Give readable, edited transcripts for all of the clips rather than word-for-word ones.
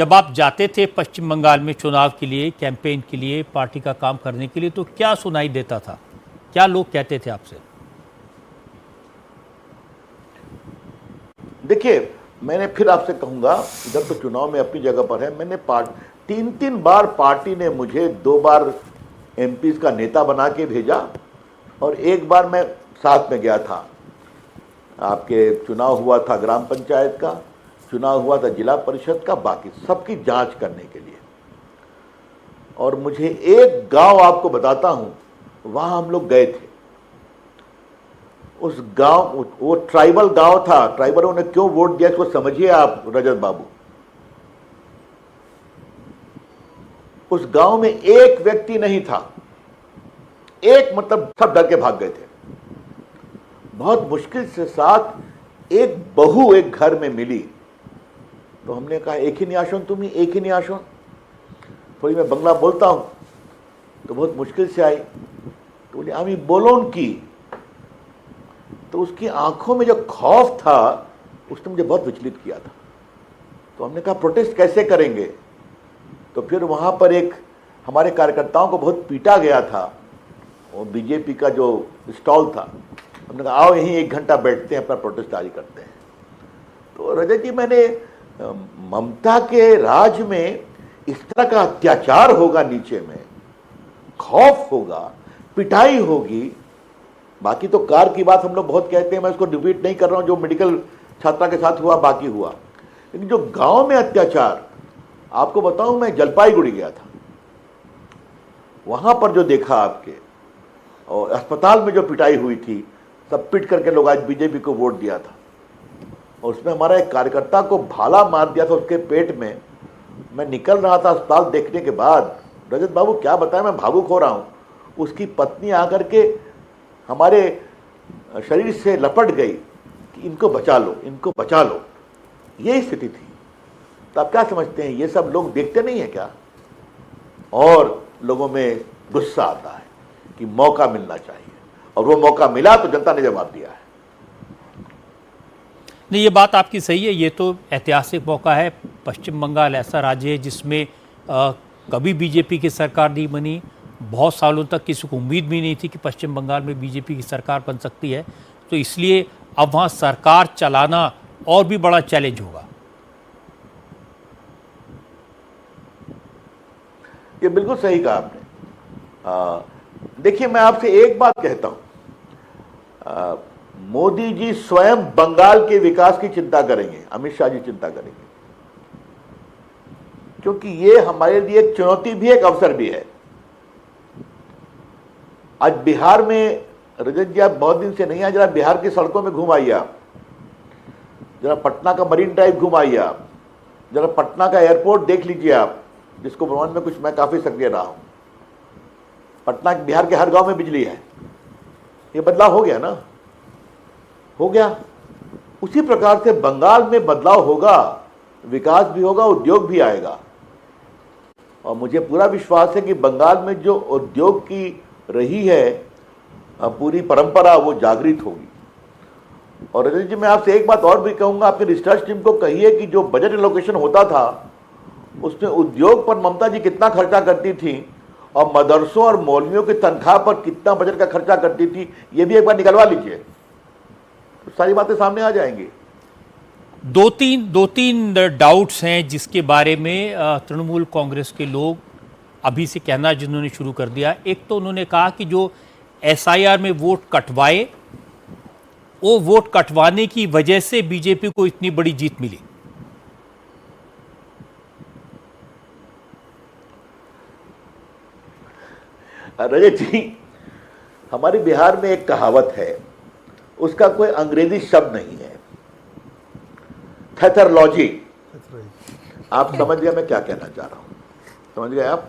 जब आप जाते थे पश्चिम बंगाल में चुनाव के लिए, कैंपेन के लिए, पार्टी का काम करने के लिए, तो क्या सुनाई देता था? क्या लोग कहते थे आपसे? देखिए, मैंने फिर आपसे कहूंगा, इधर तो चुनाव में अपनी जगह पर है। मैंने 3 बार पार्टी ने मुझे 2 बार एमपीज का नेता बना के भेजा और 1 बार मैं साथ में गया था। आपके चुनाव हुआ था ग्राम पंचायत का, चुनाव हुआ था जिला परिषद का, बाकी सबकी जांच करने के लिए। और मुझे एक गांव आपको बताता हूं, वहां हम लोग गए थे। उस गांव, वो ट्राइबल गांव था। ट्राइबलों ने क्यों वोट दिया इसको समझिए आप रजत बाबू। उस गांव में एक व्यक्ति नहीं था, एक मतलब सब डर के भाग गए थे। बहुत मुश्किल से साथ एक बहू एक घर में मिली, तो हमने कहा एक ही नियाशोन तुम्ही, एक ही नियाशोन। थोड़ी मैं बंगला बोलता हूं तो बहुत मुश्किल से आई, तो बोले आमी बोलोन की। तो उसकी आंखों में जो खौफ था उसने मुझे बहुत विचलित किया था। तो हमने कहा प्रोटेस्ट कैसे करेंगे। तो फिर वहां पर एक हमारे कार्यकर्ताओं को बहुत पीटा गया था, वो बीजेपी का जो स्टॉल था। हमने कहा आओ यहीं 1 घंटा बैठते हैं, अपना प्रोटेस्ट जारी करते हैं। तो रजत जी, मैंने ममता के राज में इस तरह का अत्याचार होगा, नीचे में खौफ होगा, पिटाई होगी। बाकी तो कार की बात हम लोग बहुत कहते हैं, मैं उसको रिपीट नहीं कर रहा हूं, जो मेडिकल छात्रा के साथ हुआ बाकी हुआ। लेकिन जो गांव में अत्याचार, आपको बताऊं, मैं जलपाईगुड़ी गया था, वहां पर जो देखा आपके, और अस्पताल में जो पिटाई हुई थी, सब पिट करके लोग आज बीजेपी को वोट दिया था। और उसमें हमारा एक कार्यकर्ता को भाला मार दिया था उसके पेट में। मैं निकल रहा था अस्पताल देखने के बाद, रजत बाबू क्या बताएं, मैं भावुक हो रहा हूं। उसकी पत्नी आकर के हमारे शरीर से लपट गई कि इनको बचा लो, इनको बचा लो। यही स्थिति थी। तो आप क्या समझते हैं, ये सब लोग देखते नहीं है क्या? और लोगों में गुस्सा आता है कि मौका मिलना चाहिए, और वो मौका मिला तो जनता ने जवाब दिया है। नहीं, ये बात आपकी सही है। ये तो ऐतिहासिक मौका है। पश्चिम बंगाल ऐसा राज्य है जिसमें कभी बीजेपी की सरकार नहीं बनी। बहुत सालों तक किसी को उम्मीद भी नहीं थी कि पश्चिम बंगाल में बीजेपी की सरकार बन सकती है। तो इसलिए अब वहाँ सरकार चलाना और भी बड़ा चैलेंज होगा। ये बिल्कुल सही कहा आपने। देखिए, मैं आपसे एक बात कहता हूं, मोदी जी स्वयं बंगाल के विकास की चिंता करेंगे, अमित शाह जी चिंता करेंगे, क्योंकि ये हमारे लिए एक चुनौती भी, एक अवसर भी है। आज बिहार में, रजत जी आप बहुत दिन से नहीं आए, जरा बिहार की सड़कों में घूम आइए आप, जरा पटना का मरीन ड्राइव घूम आइए आप, जरा पटना का एयरपोर्ट देख लीजिए आप, जिसको भ्रमण में कुछ मैं काफी सक्रिय रहा हूं। पटना, बिहार के हर गांव में बिजली है। ये बदलाव हो गया ना, हो गया। उसी प्रकार से बंगाल में बदलाव होगा, विकास भी होगा, उद्योग भी आएगा। और मुझे पूरा विश्वास है कि बंगाल में जो उद्योग की रही है पूरी परंपरा, वो जागृत होगी। और रजत जी, मैं आपसे एक बात और भी कहूंगा, आपके रिसर्च टीम को कहिए कि जो बजट एलोकेशन होता था उसमें उद्योग पर ममता जी कितना खर्चा करती थी, और मदरसों और मौलवियों की तनख्वाह पर कितना बजट का खर्चा करती थी, ये भी एक बार निकलवा लीजिए, तो सारी बातें सामने आ जाएंगी। दो तीन डाउट्स हैं जिसके बारे में तृणमूल कांग्रेस के लोग अभी से कहना जिन्होंने शुरू कर दिया। एक तो उन्होंने कहा कि जो एसआईआर में वोट कटवाए, वो वोट कटवाने की वजह से बीजेपी को इतनी बड़ी जीत मिली। रजत जी, हमारे बिहार में एक कहावत है, उसका कोई अंग्रेजी शब्द नहीं है, थेथरलॉजी। आप समझ गए मैं क्या कहना चाह रहा हूं? समझ गए आप?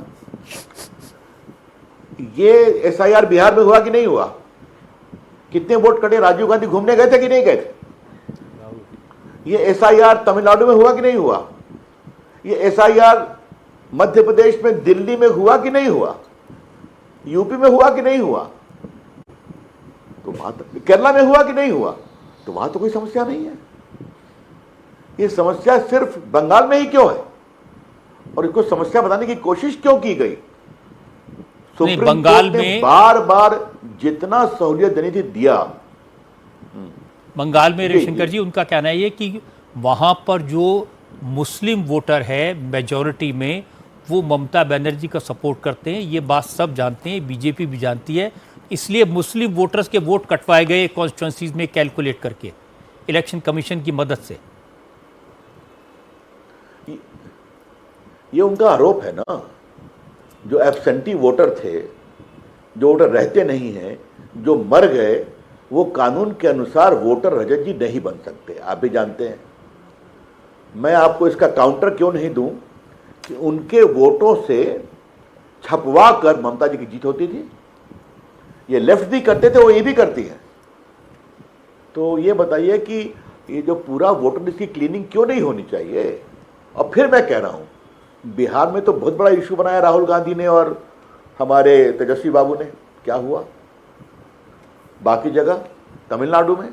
ये एसआईआर बिहार में हुआ कि नहीं हुआ? कितने वोट कटे? राजीव गांधी घूमने गए थे कि नहीं गए थे? ये एसआईआर तमिलनाडु में हुआ कि नहीं हुआ? ये एसआईआर मध्य प्रदेश में, दिल्ली में हुआ कि नहीं हुआ? यूपी में हुआ कि नहीं हुआ? तो वहां तो, केरला में हुआ कि नहीं हुआ? तो वहां तो कोई समस्या नहीं है। ये समस्या सिर्फ बंगाल में ही क्यों है? और इसको समस्या बताने की कोशिश क्यों की गई? सुप्रीम बंगाल कोर्ट ने में बार बार जितना सहूलियत देनी थी दिया। बंगाल में जी, रविशंकर जी, उनका कहना है ये कि वहां पर जो मुस्लिम वोटर है मेजॉरिटी में, वो ममता बनर्जी का सपोर्ट करते हैं। ये बात सब जानते हैं, बीजेपी भी जानती है। इसलिए मुस्लिम वोटर्स के वोट कटवाए गए कॉन्स्टिट्यूंसीज में कैलकुलेट करके इलेक्शन कमीशन की मदद से। ये उनका आरोप है ना। जो एब्सेंटी वोटर थे, जो वोटर रहते नहीं हैं, जो मर गए, वो कानून के अनुसार वोटर रजत जी नहीं बन सकते, आप भी जानते हैं। मैं आपको इसका काउंटर क्यों नहीं दूं कि उनके वोटों से छपवा कर ममता जी की जीत होती थी। ये लेफ्ट भी करते थे, वो ये भी करती है। तो ये बताइए कि ये जो पूरा वोटर लिस्ट की क्लीनिंग क्यों नहीं होनी चाहिए? और फिर मैं कह रहा हूं, बिहार में तो बहुत बड़ा इशू बनाया राहुल गांधी ने और हमारे तेजस्वी बाबू ने, क्या हुआ? बाकी जगह तमिलनाडु में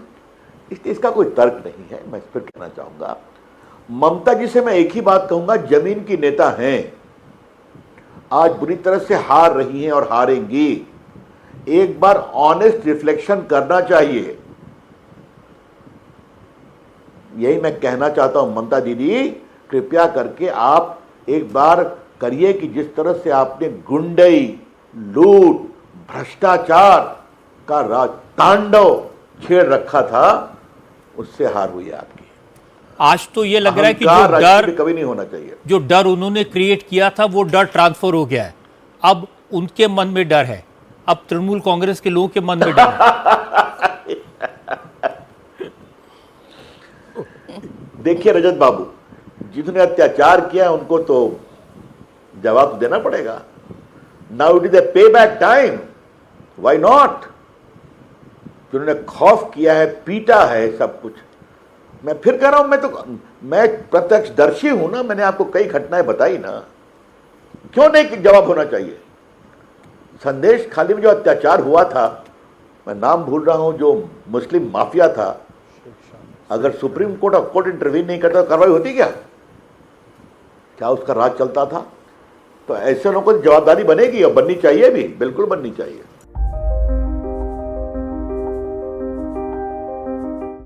इसका कोई तर्क नहीं है। मैं फिर कहना चाहूंगा, ममता जी से मैं एक ही बात कहूंगा, जमीन की नेता हैं, आज बुरी तरह से हार रही हैं और हारेंगी। एक बार ऑनेस्ट रिफ्लेक्शन करना चाहिए। यही मैं कहना चाहता हूं, ममता दीदी कृपया करके आप एक बार करिए कि जिस तरह से आपने गुंडई, लूट, भ्रष्टाचार का राज तांडव छेड़ रखा था, उससे हार हुई है आपकी। आज तो ये लग रहा है कि अहंकार जो राजनीति डर में कभी नहीं होना चाहिए। जो डर उन्होंने क्रिएट किया था, वो डर ट्रांसफर हो गया है। अब उनके मन में डर है, अब तृणमूल कांग्रेस के लोगों के मन में डर है। देखिए रजत बाबू, जितने अत्याचार किया उनको तो जवाब देना पड़ेगा। नाउ इट इज ए पे बैक टाइम, व्हाई नॉट? जिन्होंने खौफ किया है, पीटा है, सब कुछ। मैं फिर कह रहा हूं, मैं प्रत्यक्षदर्शी हूं ना, मैंने आपको कई घटनाएं बताई ना। क्यों नहीं जवाब होना चाहिए? संदेश खाली में जो अत्याचार हुआ था, मैं नाम भूल रहा हूं, जो मुस्लिम माफिया था, अगर supreme court of court intervene नहीं करता तो कार्रवाई होती क्या उसका राज चलता था? तो ऐसे लोगों को जवाबदारी बनेगी और बननी चाहिए भी, बिल्कुल बननी चाहिए।